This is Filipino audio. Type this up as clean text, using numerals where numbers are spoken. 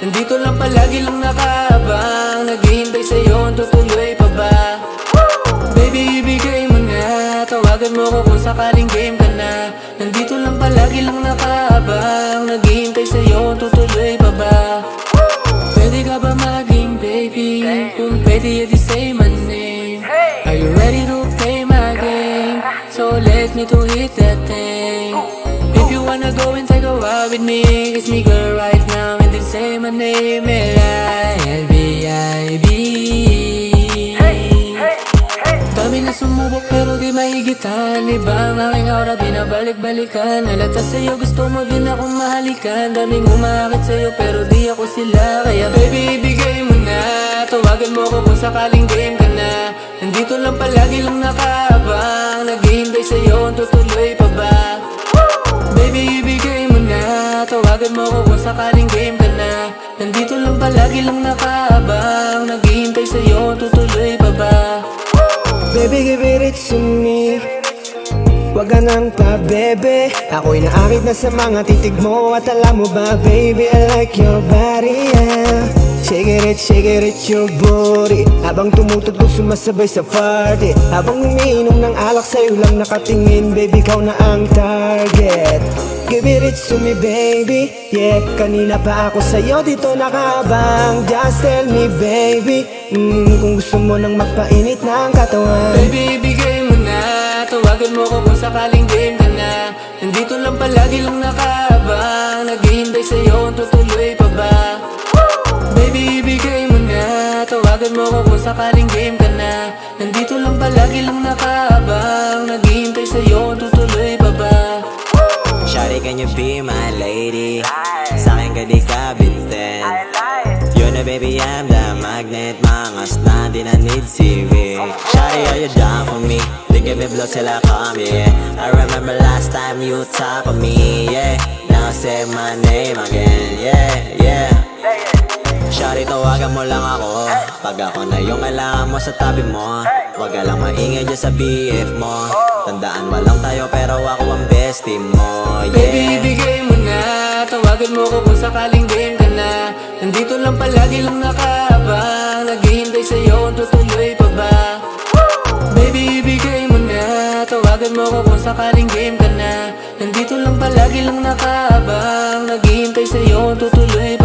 Nandito lang palagi lang nakaabang, naghihintay sa'yo, tutuloy pa ba? Baby, ibigay mo na, tawagan mo ko kung sakaling game ka na. Nandito lang palagi lang nakaabang, naghihintay sa'yo, tutuloy pa ba? Pwede ka ba maging baby? Kung pwede, edi say my name. Are you ready to play my game? So let me to hit that thing. If you wanna go and take a ride with me, kiss me girl right now and then say my name. L-I-L-B-I-B. Dami na sumubok pero di mahigitan. Iba ang aking aura, binabalik-balikan. Halata sa'yo, gusto mo din akong mahalikan. Daming umakit sa'yo pero di ako sila. Kaya baby, ibigay mo na, tawagan mo ko kung sakaling game ka na. Nandito lang palagi lang nakaabang, naghihintay sa'yo, tutuloy pa ba? Baby, ibigay mo na, tawagan mo ko kung sakaling game ka na. Nandito lang palagi lang nakaabang, naghihintay sa'yo, tutuloy pa ba? Baby, give it to me. Wag ka nang pa, bebe. Ako'y naakit na sa mga titig mo. At alam mo ba, baby, I like your body, yeah. Shake it, your body. Habang tumutugtog sumasabay sa party. Habang umiinom ng alak sa'yo lang nakatingin. Baby, ikaw na ang target. Give it to me, baby, yeah. Kanina pa ako sa'yo dito nakabang. Just tell me, baby, kung gusto mo nang magpainit ng katawan. Baby, ibigay mo na, tawagan mo ko kung sakaling game ka na. Nandito lang palagi lang nakaabang, naghihintay sa'yo, tutuloy pa ba? Baby, ibigay mo na, tawagan mo ko kung sakaling game ka na. Nandito lang palagi lang nakaabang, naghihintay sa'yo, tutuloy pa ba? Shawty, can you be my lady? Sa'kin ka di ka binten. You know baby, I'm the magnet. Mangas na di na need CV. Shawty, are you down for me? They give me blow till I come, yeah. I remember last time you top of me, yeah. Now say my name again, yeah, yeah. Shawty, tawagan mo lang ako pag ako na yung kailangan mo sa tabi mo. Wag ka lang maingay dyan sa BF mo. Tandaan mo lang tayo pero ako ang bestie mo, yeah. Baby, ibigay mo na, tawagan mo ko kung sakaling game ka na. Nandito lang palagi lang nakaabang, naghihintay sa'yo, tutuloy pa ba? Baby, ibigay mo na, tawagan mo ko kung sakaling game ka na. Nandito lang palagi lang nakaabang, naghihintay sa'yo, tutuloy pa ba?